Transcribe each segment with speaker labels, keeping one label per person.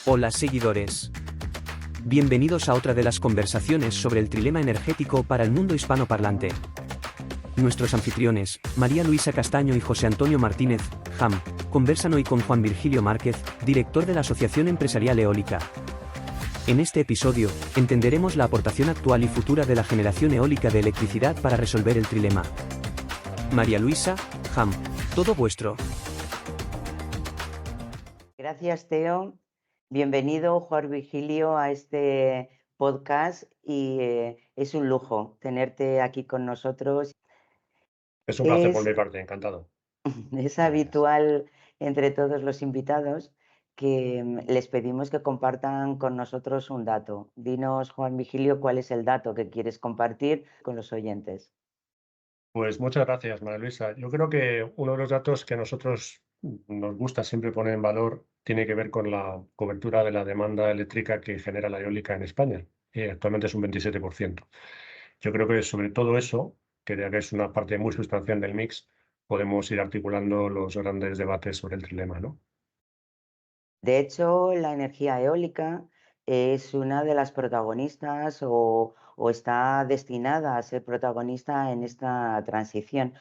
Speaker 1: Hola seguidores. Bienvenidos a otra de las conversaciones sobre el trilema energético para el mundo hispanoparlante. Nuestros anfitriones, María Luisa Castaño y José Antonio Martínez, JAM, conversan hoy con Juan Virgilio Márquez, director de la Asociación Empresarial Eólica. En este episodio, entenderemos la aportación actual y futura de la generación eólica de electricidad para resolver el trilema. María Luisa, JAM, todo vuestro.
Speaker 2: Gracias, Teo. Bienvenido, Juan Virgilio, a este podcast y es un lujo tenerte aquí con nosotros.
Speaker 3: Es un placer por
Speaker 2: Es,
Speaker 3: mi parte, encantado.
Speaker 2: es
Speaker 3: Gracias.
Speaker 2: habitual entre todos los invitados que les pedimos que compartan con nosotros un dato. Dinos, Juan Virgilio, cuál es el dato que quieres compartir con los oyentes.
Speaker 3: Pues muchas gracias, María Luisa. Yo creo que uno de los datos que a nosotros nos gusta siempre poner en valor tiene que ver con la cobertura de la demanda eléctrica que genera la eólica en España. Actualmente es un 27%. Yo creo que sobre todo eso, que ya que es una parte muy sustancial del mix, podemos ir articulando los grandes debates sobre el trilema, ¿no?
Speaker 2: De hecho, la energía eólica es una de las protagonistas o está destinada a ser protagonista en esta transición.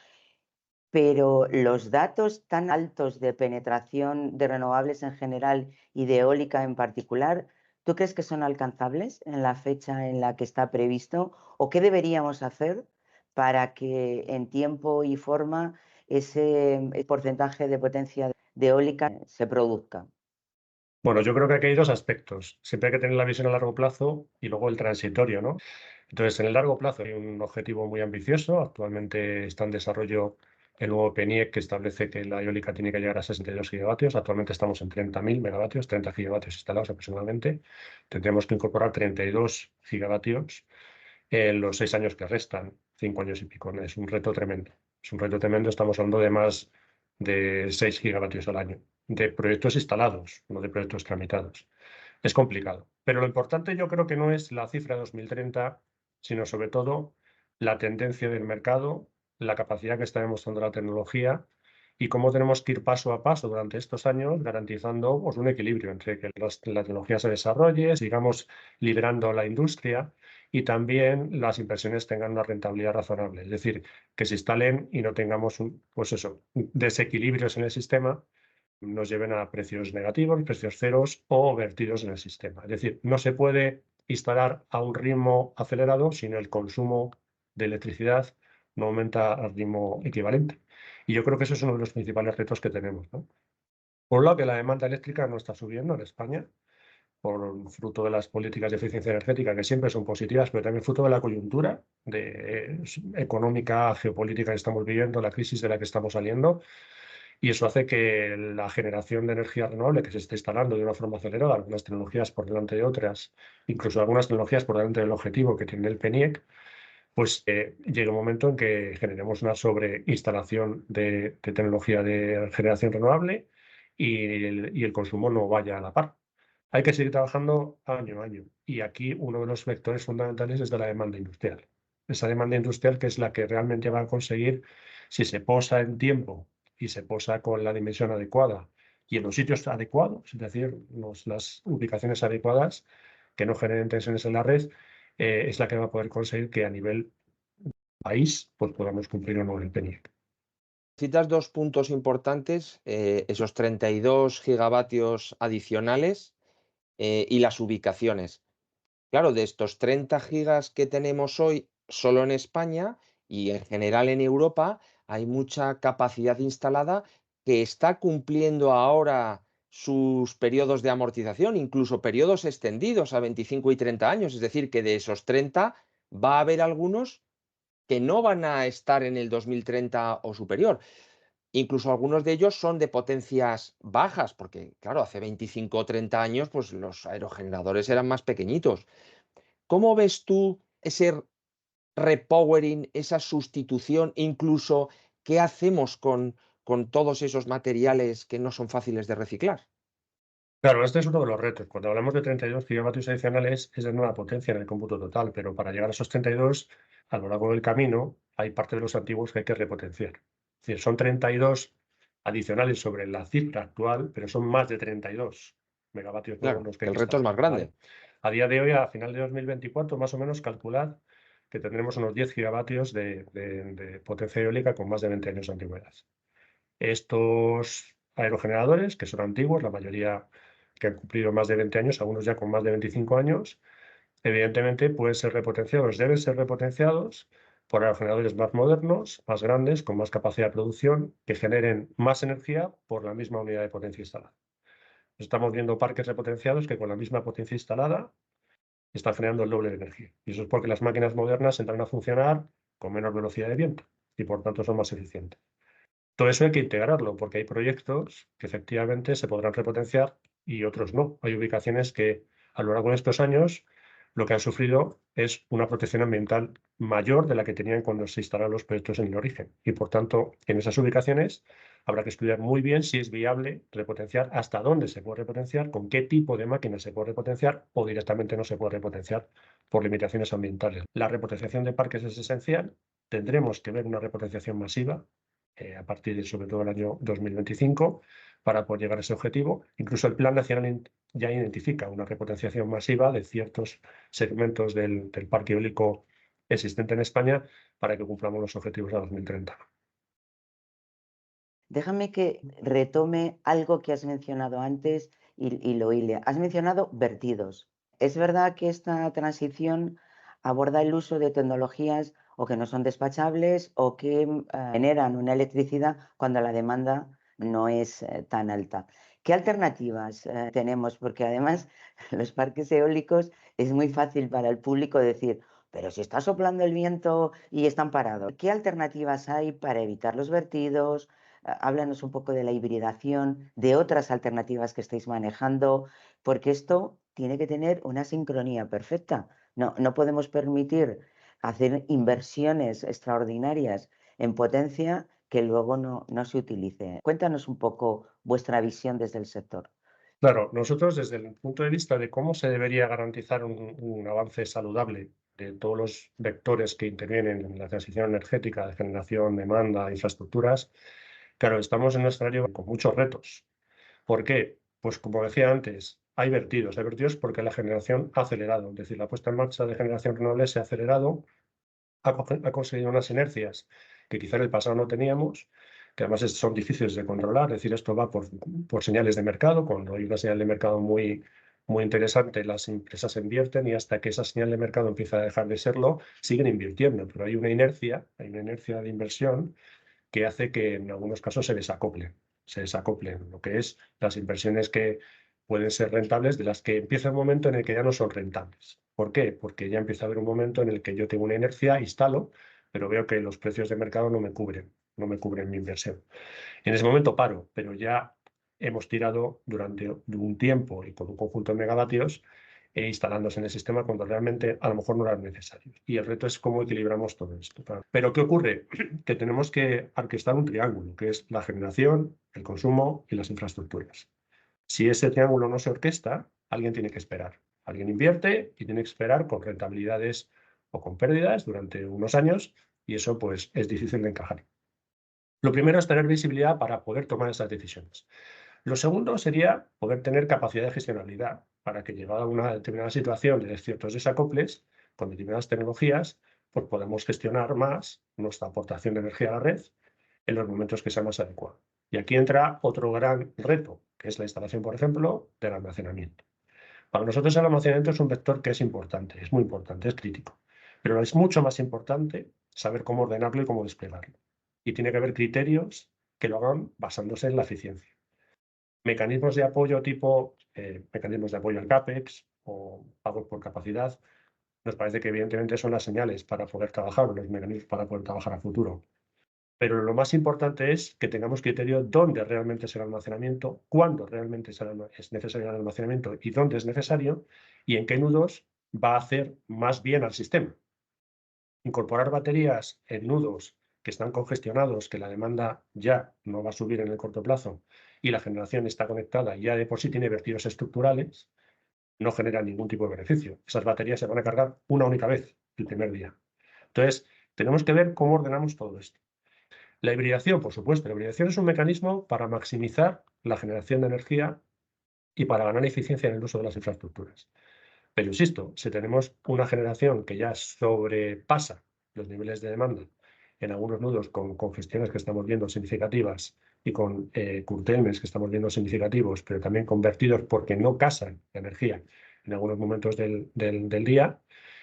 Speaker 2: Pero los datos tan altos de penetración de renovables en general y de eólica en particular, ¿tú crees que son alcanzables en la fecha en la que está previsto? ¿O qué deberíamos hacer para que en tiempo y forma ese porcentaje de potencia de eólica se produzca?
Speaker 3: Bueno, yo creo que aquí hay dos aspectos. Siempre hay que tener la visión a largo plazo y luego el transitorio, ¿no? Entonces, en el largo plazo hay un objetivo muy ambicioso. Actualmente está en desarrollo el nuevo PNIEC que establece que la eólica tiene que llegar a 62 gigavatios. Actualmente estamos en 30.000 megavatios, 30 gigavatios instalados aproximadamente. Tendremos que incorporar 32 gigavatios en los 6 años que restan, 5 años y pico. Es un reto tremendo. Es un reto tremendo. Estamos hablando de más de 6 gigavatios al año, de proyectos instalados, no de proyectos tramitados. Es complicado. Pero lo importante yo creo que no es la cifra 2030, sino sobre todo la tendencia del mercado, la capacidad que está demostrando la tecnología y cómo tenemos que ir paso a paso durante estos años garantizando pues, un equilibrio entre que la tecnología se desarrolle, sigamos liderando la industria y también las inversiones tengan una rentabilidad razonable. Es decir, que se instalen y no tengamos pues eso, desequilibrios en el sistema nos lleven a precios negativos, precios ceros o vertidos en el sistema. Es decir, no se puede instalar a un ritmo acelerado si el consumo de electricidad no aumenta al ritmo equivalente. Y yo creo que eso es uno de los principales retos que tenemos, ¿no? Por un lado, que la demanda eléctrica no está subiendo en España, por fruto de las políticas de eficiencia energética, que siempre son positivas, pero también fruto de la coyuntura económica, geopolítica que estamos viviendo, la crisis de la que estamos saliendo. Y eso hace que la generación de energía renovable que se esté instalando de una forma acelerada, algunas tecnologías por delante de otras, incluso algunas tecnologías por delante del objetivo que tiene el PNIEC, pues llegue un momento en que generemos una sobreinstalación de tecnología de generación renovable y el consumo no vaya a la par. Hay que seguir trabajando año a año. Y aquí uno de los vectores fundamentales es de la demanda industrial. Esa demanda industrial que es la que realmente va a conseguir, si se posa en tiempo y se posa con la dimensión adecuada y en los sitios adecuados, es decir, las ubicaciones adecuadas que no generen tensiones en la red, es la que va a poder conseguir que a nivel país pues podamos cumplir o no el PNIEC.
Speaker 4: Citas dos puntos importantes, esos 32 gigavatios adicionales y las ubicaciones. Claro, de estos 30 gigas que tenemos hoy solo en España y en general en Europa, hay mucha capacidad instalada que está cumpliendo ahora sus periodos de amortización, incluso periodos extendidos a 25 y 30 años. Es decir, que de esos 30 va a haber algunos que no van a estar en el 2030 o superior. Incluso algunos de ellos son de potencias bajas, porque claro, hace 25 o 30 años, pues los aerogeneradores eran más pequeñitos. ¿Cómo ves tú ese repowering, esa sustitución, incluso qué hacemos con todos esos materiales que no son fáciles de reciclar?
Speaker 3: Claro, este es uno de los retos. Cuando hablamos de 32 gigavatios adicionales, es de nueva potencia en el cómputo total, pero para llegar a esos 32, a lo largo del camino, hay parte de los antiguos que hay que repotenciar. Es decir, son 32 adicionales sobre la cifra actual, pero son más de 32. megavatios
Speaker 4: Claro,
Speaker 3: nuevos que
Speaker 4: que
Speaker 3: hay
Speaker 4: el
Speaker 3: que
Speaker 4: reto es más
Speaker 3: instalar,
Speaker 4: grande.
Speaker 3: ¿vale? A día de hoy, a final de 2024, más o menos, calculad que tendremos unos 10 gigavatios de potencia eólica con más de 20 años de antigüedad. Estos aerogeneradores, que son antiguos, la mayoría que han cumplido más de 20 años, algunos ya con más de 25 años, evidentemente pueden ser repotenciados, deben ser repotenciados por aerogeneradores más modernos, más grandes, con más capacidad de producción, que generen más energía por la misma unidad de potencia instalada. Estamos viendo parques repotenciados que con la misma potencia instalada están generando el doble de energía. Y eso es porque las máquinas modernas entran a funcionar con menor velocidad de viento y por tanto son más eficientes. Todo eso hay que integrarlo porque hay proyectos que efectivamente se podrán repotenciar y otros no. Hay ubicaciones que a lo largo de estos años lo que han sufrido es una protección ambiental mayor de la que tenían cuando se instalaron los proyectos en el origen. Y por tanto, en esas ubicaciones habrá que estudiar muy bien si es viable repotenciar, hasta dónde se puede repotenciar, con qué tipo de máquina se puede repotenciar o directamente no se puede repotenciar por limitaciones ambientales. La repotenciación de parques es esencial. Tendremos que ver una repotenciación masiva a partir de sobre todo el año 2025 para poder llegar a ese objetivo. Incluso el Plan Nacional ya identifica una repotenciación masiva de ciertos segmentos del parque eólico existente en España para que cumplamos los objetivos a 2030.
Speaker 2: Déjame que retome algo que has mencionado antes y lo hile. Has mencionado vertidos. Es verdad que esta transición aborda el uso de tecnologías o que no son despachables o que generan una electricidad cuando la demanda no es tan alta. ¿Qué alternativas tenemos? Porque además los parques eólicos es muy fácil para el público decir, pero si está soplando el viento y están parados. ¿Qué alternativas hay para evitar los vertidos? Háblanos un poco de la hibridación, de otras alternativas que estáis manejando, porque esto tiene que tener una sincronía perfecta. No podemos permitir hacer inversiones extraordinarias en potencia que luego no se utilice. Cuéntanos un poco vuestra visión desde el sector.
Speaker 3: Claro, nosotros desde el punto de vista de cómo se debería garantizar un avance saludable de todos los vectores que intervienen en la transición energética de generación, demanda, infraestructuras, claro, estamos en un escenario con muchos retos. ¿Por qué? Pues como decía antes, hay vertidos porque la generación ha acelerado, es decir, la puesta en marcha de generación renovable se ha acelerado, ha conseguido unas inercias que quizá en el pasado no teníamos, que además son difíciles de controlar, es decir, esto va por señales de mercado, cuando hay una señal de mercado muy interesante, las empresas invierten y hasta que esa señal de mercado empieza a dejar de serlo, siguen invirtiendo, pero hay una inercia de inversión que hace que en algunos casos se desacoplen lo que es las inversiones que pueden ser rentables de las que empieza un momento en el que ya no son rentables. ¿Por qué? Porque ya empieza a haber un momento en el que yo tengo una inercia, instalo, pero veo que los precios de mercado no me cubren mi inversión. En ese momento paro, pero ya hemos tirado durante un tiempo y con un conjunto de megavatios instalándose en el sistema cuando realmente a lo mejor no eran necesarios. Y el reto es cómo equilibramos todo esto. Pero ¿qué ocurre? Que tenemos que orquestar un triángulo, que es la generación, el consumo y las infraestructuras. Si ese triángulo no se orquesta, alguien tiene que esperar. Alguien invierte y tiene que esperar con rentabilidades o con pérdidas durante unos años y eso pues es difícil de encajar. Lo primero es tener visibilidad para poder tomar esas decisiones. Lo segundo sería poder tener capacidad de gestionabilidad para que llegada a una determinada situación de ciertos desacoples con determinadas tecnologías, pues podemos gestionar más nuestra aportación de energía a la red en los momentos que sea más adecuado. Y aquí entra otro gran reto, que es la instalación, por ejemplo, del almacenamiento. Para nosotros el almacenamiento es un vector que es importante, es muy importante, es crítico. Pero es mucho más importante saber cómo ordenarlo y cómo desplegarlo. Y tiene que haber criterios que lo hagan basándose en la eficiencia. Mecanismos de apoyo tipo mecanismos de apoyo al CAPEX o pagos por capacidad, nos parece que evidentemente son las señales para poder trabajar, los mecanismos para poder trabajar a futuro. Pero lo más importante es que tengamos criterio dónde realmente es el almacenamiento, cuándo realmente es necesario el almacenamiento y dónde es necesario y en qué nudos va a hacer más bien al sistema. Incorporar baterías en nudos que están congestionados, que la demanda ya no va a subir en el corto plazo y la generación está conectada y ya de por sí tiene vertidos estructurales, no genera ningún tipo de beneficio. Esas baterías se van a cargar una única vez el primer día. Entonces, tenemos que ver cómo ordenamos todo esto. La hibridación, por supuesto, la hibridación es un mecanismo para maximizar la generación de energía y para ganar eficiencia en el uso de las infraestructuras. Pero insisto, si tenemos una generación que ya sobrepasa los niveles de demanda en algunos nudos con congestiones que estamos viendo significativas y con curtailments que estamos viendo significativos, pero también convertidos porque no casan la energía en algunos momentos del día,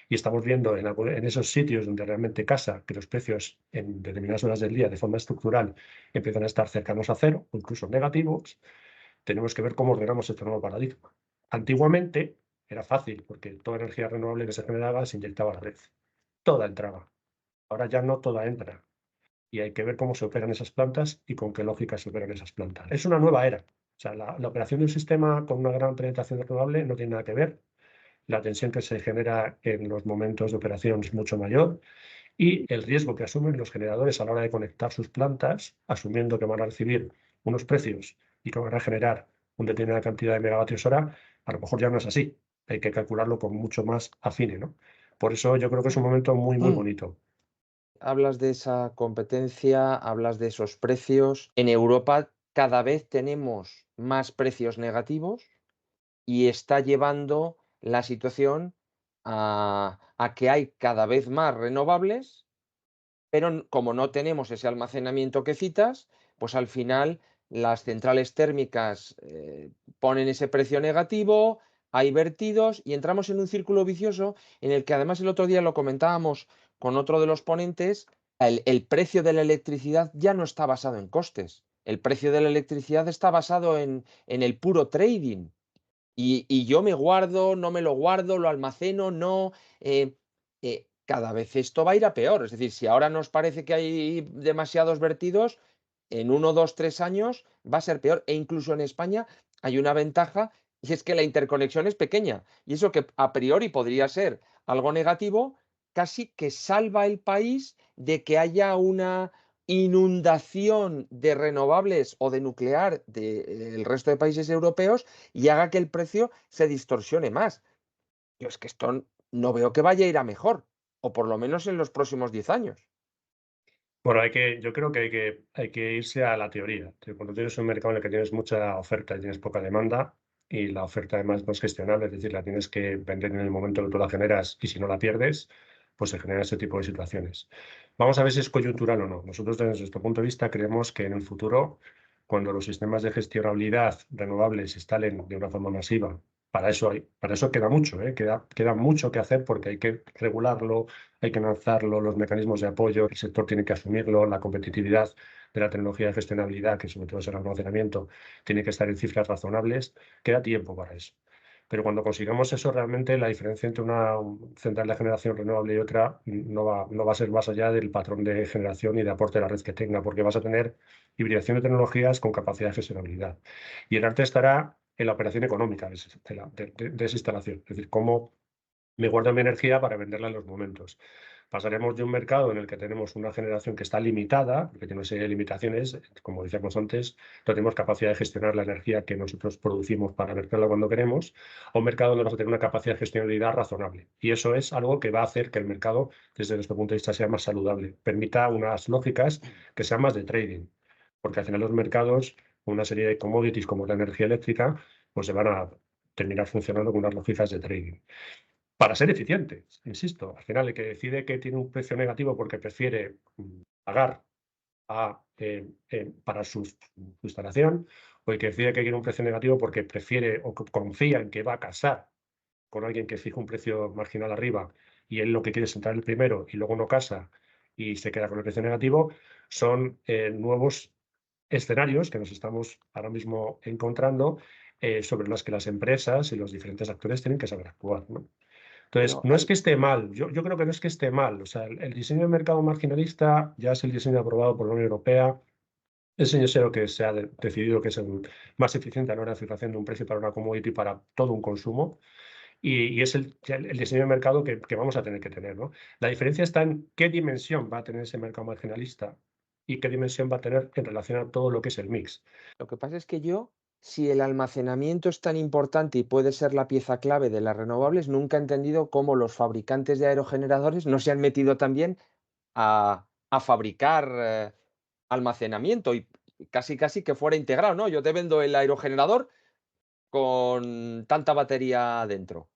Speaker 3: y estamos viendo en esos sitios donde realmente casa que los precios en determinadas horas del día de forma estructural empiezan a estar cercanos a cero o incluso negativos, tenemos que ver cómo ordenamos este nuevo paradigma. Antiguamente era fácil porque toda energía renovable que se generaba se inyectaba a la red. Toda entraba. Ahora ya no toda entra. Y hay que ver cómo se operan esas plantas y con qué lógica se operan esas plantas. Es una nueva era. O sea, la operación de un sistema con una gran penetración renovable no tiene nada que ver. La tensión que se genera en los momentos de operación es mucho mayor y el riesgo que asumen los generadores a la hora de conectar sus plantas, asumiendo que van a recibir unos precios y que van a generar una determinada cantidad de megavatios hora, a lo mejor ya no es así. Hay que calcularlo con mucho más afine, ¿no? Por eso yo creo que es un momento muy, muy bonito.
Speaker 4: Hablas de esa competencia, hablas de esos precios. En Europa cada vez tenemos más precios negativos y está llevando la situación a que hay cada vez más renovables, pero como no tenemos ese almacenamiento que citas, pues al final las centrales térmicas ponen ese precio negativo, hay vertidos y entramos en un círculo vicioso en el que además el otro día lo comentábamos con otro de los ponentes, el precio de la electricidad ya no está basado en costes. El precio de la electricidad está basado en el puro trading. Y yo me guardo, no me lo guardo, lo almaceno, no. Cada vez esto va a ir a peor. Es decir, si ahora nos parece que hay demasiados vertidos, en 1, 2, 3 años va a ser peor. E incluso en España hay una ventaja y es que la interconexión es pequeña. Y eso que a priori podría ser algo negativo, casi que salva el país de que haya una inundación de renovables o de nuclear del resto de países europeos y haga que el precio se distorsione más. Yo es que esto no veo que vaya a ir a mejor, o por lo menos en los próximos 10 años.
Speaker 3: Bueno, yo creo que hay que irse a la teoría. Cuando tienes un mercado en el que tienes mucha oferta y tienes poca demanda, y la oferta además no es gestionable, es decir, la tienes que vender en el momento que tú la generas y si no la pierdes, pues se generan ese tipo de situaciones. Vamos a ver si es coyuntural o no. Nosotros desde nuestro punto de vista creemos que en el futuro, cuando los sistemas de gestionabilidad renovables se instalen de una forma masiva, para eso queda mucho, ¿eh? Queda mucho que hacer porque hay que regularlo, hay que lanzarlo, los mecanismos de apoyo, el sector tiene que asumirlo, la competitividad de la tecnología de gestionabilidad, que sobre todo es el almacenamiento, tiene que estar en cifras razonables. Queda tiempo para eso. Pero cuando consigamos eso, realmente la diferencia entre una central de generación renovable y otra no va a ser más allá del patrón de generación y de aporte a la red que tenga, porque vas a tener hibridación de tecnologías con capacidad de gestionabilidad. Y el arte estará en la operación económica de esa instalación, es decir, cómo me guardo mi energía para venderla en los momentos. Pasaremos de un mercado en el que tenemos una generación que está limitada, que tiene una serie de limitaciones, como decíamos antes, no tenemos capacidad de gestionar la energía que nosotros producimos para venderla cuando queremos, a un mercado donde vamos a tener una capacidad de gestionabilidad razonable. Y eso es algo que va a hacer que el mercado, desde nuestro punto de vista, sea más saludable, permita unas lógicas que sean más de trading, porque al final los mercados, una serie de commodities como la energía eléctrica, pues se van a terminar funcionando con unas lógicas de trading para ser eficientes, insisto. Al final, el que decide que tiene un precio negativo porque prefiere pagar para su instalación, o el que decide que quiere un precio negativo porque prefiere o confía en que va a casar con alguien que fija un precio marginal arriba y él lo que quiere es entrar el primero y luego no casa y se queda con el precio negativo, son nuevos escenarios que nos estamos ahora mismo encontrando sobre los que las empresas y los diferentes actores tienen que saber actuar, ¿no? Entonces,
Speaker 4: Pero
Speaker 3: no es que esté mal, yo creo que no es que esté mal. O sea, el diseño de mercado marginalista ya es el diseño aprobado por la Unión Europea, es el diseño que se ha decidido que es el más eficiente a la hora de fijación de un precio para una commodity para todo un consumo, y es el diseño de mercado que vamos a tener que tener, ¿no? La diferencia está en qué dimensión va a tener ese mercado marginalista y qué dimensión va a tener en relación a todo lo que es el mix.
Speaker 4: lo que pasa es que yo, si el almacenamiento es tan importante y puede ser la pieza clave de las renovables, nunca he entendido cómo los fabricantes de aerogeneradores no se han metido también a fabricar almacenamiento y casi casi que fuera integrado, ¿no? Yo te vendo el aerogenerador, con tanta batería dentro?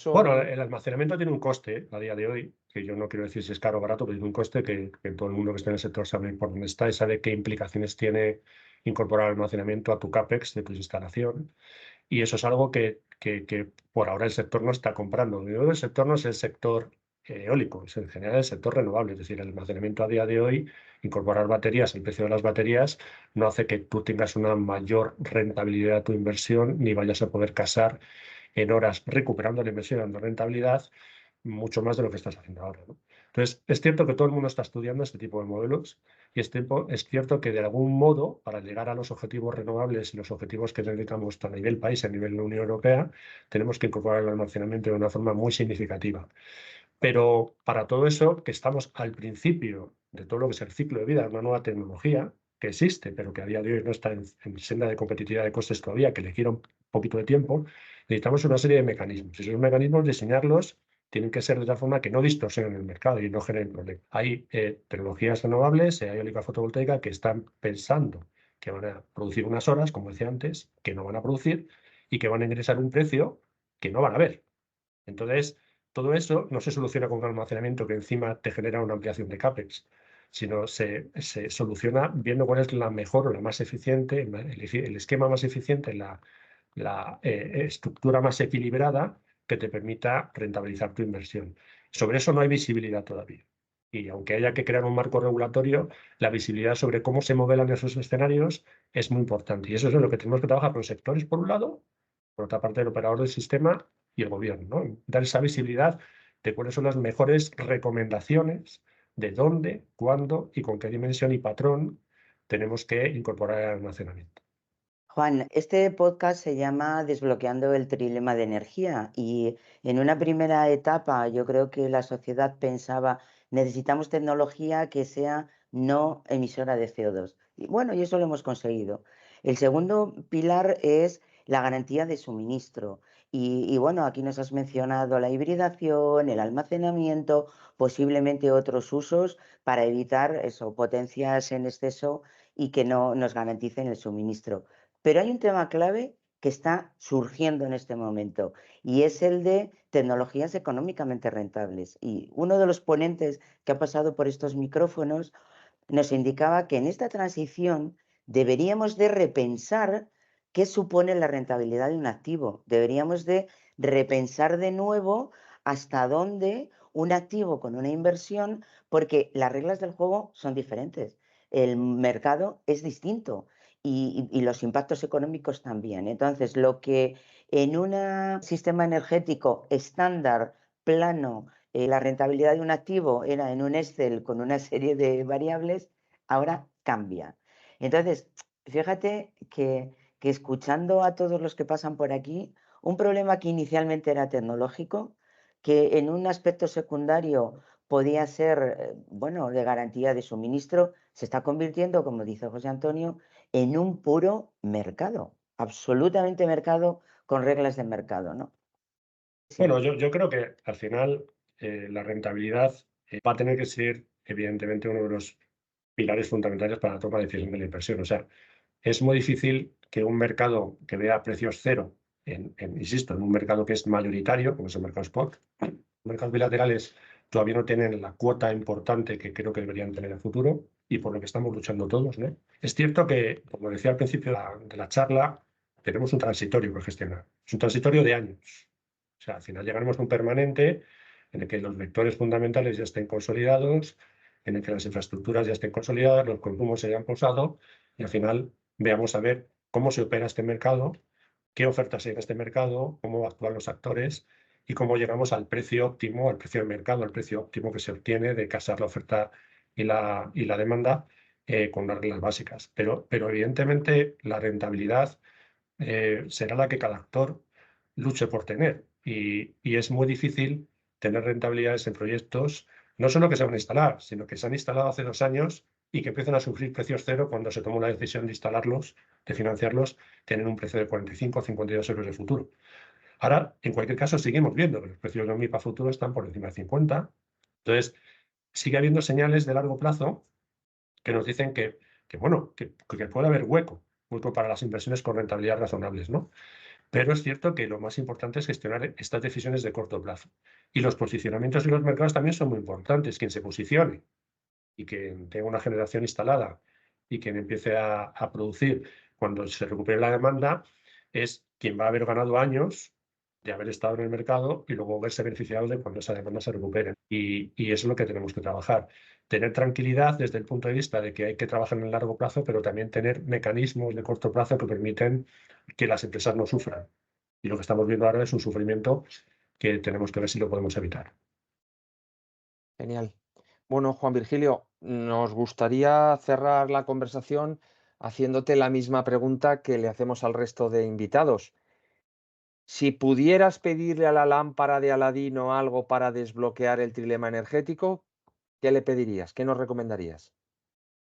Speaker 3: Bueno,
Speaker 4: Eso,
Speaker 3: el almacenamiento tiene un coste a día de hoy, que yo no quiero decir si es caro o barato, pero tiene un coste que todo el mundo que está en el sector sabe por dónde está y sabe qué implicaciones tiene incorporar almacenamiento a tu CAPEX de tu instalación. Y eso es algo que por ahora el sector no está comprando. El sector no es el sector eólico, es en general el sector renovable. Es decir, el almacenamiento a día de hoy, incorporar baterías, el precio de las baterías, no hace que tú tengas una mayor rentabilidad de tu inversión ni vayas a poder casar en horas recuperando la inversión y dando rentabilidad mucho más de lo que estás haciendo ahora, ¿no? Entonces, es cierto que todo el mundo está estudiando este tipo de modelos y es cierto que de algún modo, para llegar a los objetivos renovables y los objetivos que necesitamos a nivel país, a nivel de la Unión Europea, tenemos que incorporar el almacenamiento de una forma muy significativa. Pero para todo eso, que estamos al principio de todo lo que es el ciclo de vida de una nueva tecnología, que existe, pero que a día de hoy no está en senda de competitividad de costes todavía, que le quiera un poquito de tiempo, necesitamos una serie de mecanismos. Y esos mecanismos, diseñarlos, tienen que ser de tal forma que no distorsionen el mercado y no generen problemas. Hay tecnologías renovables, hay eólica fotovoltaica, que están pensando que van a producir unas horas, como decía antes, que no van a producir y que van a ingresar un precio que no van a ver. Entonces, todo eso no se soluciona con un almacenamiento que encima te genera una ampliación de CAPEX, sino se soluciona viendo cuál es la mejor o la más eficiente, el esquema más eficiente, la estructura más equilibrada que te permita rentabilizar tu inversión. Sobre eso no hay visibilidad todavía. Y aunque haya que crear un marco regulatorio, la visibilidad sobre cómo se modelan esos escenarios es muy importante. Y eso es en lo que tenemos que trabajar con los sectores, por un lado, por otra parte, el operador del sistema y el gobierno, ¿no? Dar esa visibilidad de cuáles son las mejores recomendaciones de dónde, cuándo y con qué dimensión y patrón tenemos que incorporar el almacenamiento.
Speaker 2: Juan, este podcast se llama Desbloqueando el trilema de energía y en una primera etapa yo creo que la sociedad pensaba necesitamos tecnología que sea no emisora de CO2. Y bueno, y eso lo hemos conseguido. El segundo pilar es la garantía de suministro. Y bueno, aquí nos has mencionado la hibridación, el almacenamiento, posiblemente otros usos para evitar eso, potencias en exceso y que no nos garanticen el suministro. Pero hay un tema clave que está surgiendo en este momento y es el de tecnologías económicamente rentables. Y uno de los ponentes que ha pasado por estos micrófonos nos indicaba que en esta transición deberíamos de repensar qué supone la rentabilidad de un activo. Deberíamos de repensar de nuevo hasta dónde un activo con una inversión, porque las reglas del juego son diferentes. El mercado es distinto y los impactos económicos también. Entonces, lo que en un sistema energético estándar, plano, la rentabilidad de un activo era en un Excel con una serie de variables, ahora cambia. Entonces, fíjate que escuchando a todos los que pasan por aquí, un problema que inicialmente era tecnológico, que en un aspecto secundario podía ser, bueno, de garantía de suministro, se está convirtiendo, como dice José Antonio, en un puro mercado, absolutamente mercado con reglas de mercado, ¿no?
Speaker 3: Bueno, yo creo que al final la rentabilidad va a tener que ser, evidentemente, uno de los pilares fundamentales para la toma de decisión de la inversión. O sea, es muy difícil que un mercado que vea precios cero, insisto, en un mercado que es mayoritario, como es el mercado spot, mercados bilaterales todavía no tienen la cuota importante que creo que deberían tener en el futuro y por lo que estamos luchando todos, ¿no? Es cierto que, como decía al principio de la charla, tenemos un transitorio que gestionar. Es un transitorio de años. O sea, al final llegaremos a un permanente en el que los vectores fundamentales ya estén consolidados, en el que las infraestructuras ya estén consolidadas, los consumos se hayan posado y al final veamos a ver cómo se opera este mercado, qué ofertas hay en este mercado, cómo actúan los actores y cómo llegamos al precio óptimo, al precio de mercado, al precio óptimo que se obtiene de casar la oferta y la demanda con las reglas básicas. Pero evidentemente la rentabilidad será la que cada actor luche por tener. Y es muy difícil tener rentabilidades en proyectos, no solo que se van a instalar, sino que se han instalado hace 2 años y que empiezan a sufrir precios cero cuando se tomó la decisión de instalarlos, de financiarlos, tienen un precio de 45 o 52 euros de futuro. Ahora, en cualquier caso, seguimos viendo que los precios de MIPA futuro están por encima de 50. Entonces, sigue habiendo señales de largo plazo que nos dicen que bueno, que puede haber hueco para las inversiones con rentabilidades razonables, ¿no? Pero es cierto que lo más importante es gestionar estas decisiones de corto plazo. Y los posicionamientos en los mercados también son muy importantes. Quien se posicione y que tenga una generación instalada y quien empiece a producir cuando se recupere la demanda es quien va a haber ganado años de haber estado en el mercado y luego verse beneficiado de cuando esa demanda se recupere. Y eso es lo que tenemos que trabajar. Tener tranquilidad desde el punto de vista de que hay que trabajar en el largo plazo, pero también tener mecanismos de corto plazo que permiten que las empresas no sufran. Y lo que estamos viendo ahora es un sufrimiento que tenemos que ver si lo podemos evitar.
Speaker 4: Genial. Bueno, Juan Virgilio, nos gustaría cerrar la conversación haciéndote la misma pregunta que le hacemos al resto de invitados. Si pudieras pedirle a la lámpara de Aladino algo para desbloquear el trilema energético, ¿qué le pedirías? ¿Qué nos recomendarías?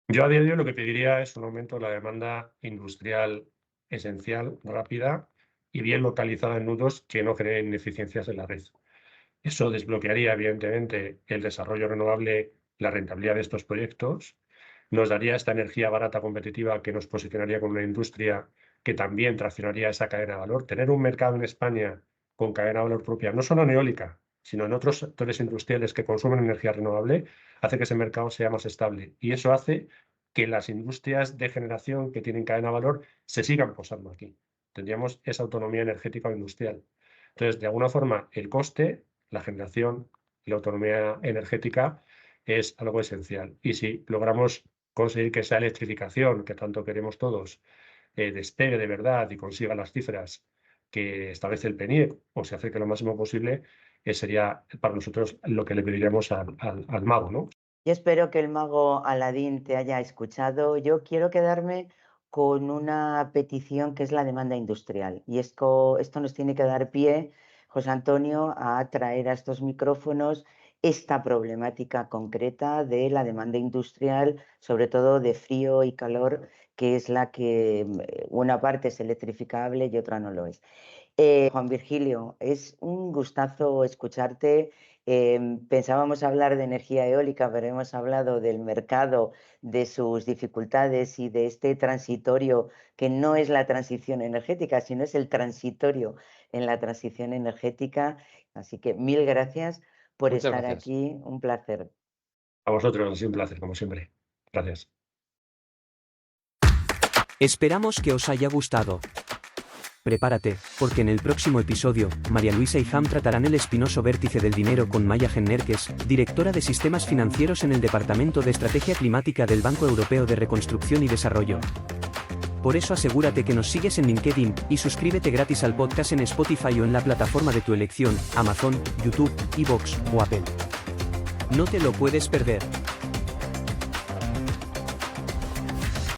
Speaker 3: Yo a día de hoy lo que pediría es un aumento de la demanda industrial esencial, rápida y bien localizada en nudos que no generen ineficiencias en la red. Eso desbloquearía, evidentemente, el desarrollo renovable, la rentabilidad de estos proyectos, nos daría esta energía barata competitiva que nos posicionaría con una industria que también traccionaría esa cadena de valor. Tener un mercado en España con cadena de valor propia, no solo en eólica, sino en otros sectores industriales que consumen energía renovable, hace que ese mercado sea más estable. Y eso hace que las industrias de generación que tienen cadena de valor se sigan posando aquí. Tendríamos esa autonomía energética o industrial. Entonces, de alguna forma, el coste, la generación y la autonomía energética es algo esencial. Y si logramos conseguir que esa electrificación que tanto queremos todos despegue de verdad y consiga las cifras que establece el PNIEC o se acerque lo máximo posible, sería para nosotros lo que le pediríamos al mago, ¿no?
Speaker 2: Yo espero que el mago Aladín te haya escuchado. Yo quiero quedarme con una petición que es la demanda industrial. Y esto nos tiene que dar pie, José Antonio, a traer a estos micrófonos esta problemática concreta de la demanda industrial, sobre todo de frío y calor, que es la que una parte es electrificable y otra no lo es. Juan Virgilio, es un gustazo escucharte. Pensábamos hablar de energía eólica, pero hemos hablado del mercado, de sus dificultades y de este transitorio que no es la transición energética, sino es el transitorio en la transición energética. Así que mil gracias por
Speaker 4: Muchas
Speaker 2: estar
Speaker 4: gracias.
Speaker 2: aquí. Un placer.
Speaker 3: A vosotros, ha sido un placer, como siempre. Gracias.
Speaker 1: Esperamos que os haya gustado. Prepárate, porque en el próximo episodio, María Luisa y Ham tratarán el espinoso vértice del dinero con Maya Gennerkes, directora de Sistemas Financieros en el Departamento de Estrategia Climática del Banco Europeo de Reconstrucción y Desarrollo. Por eso asegúrate que nos sigues en LinkedIn y suscríbete gratis al podcast en Spotify o en la plataforma de tu elección, Amazon, YouTube, iVoox o Apple. No te lo puedes perder.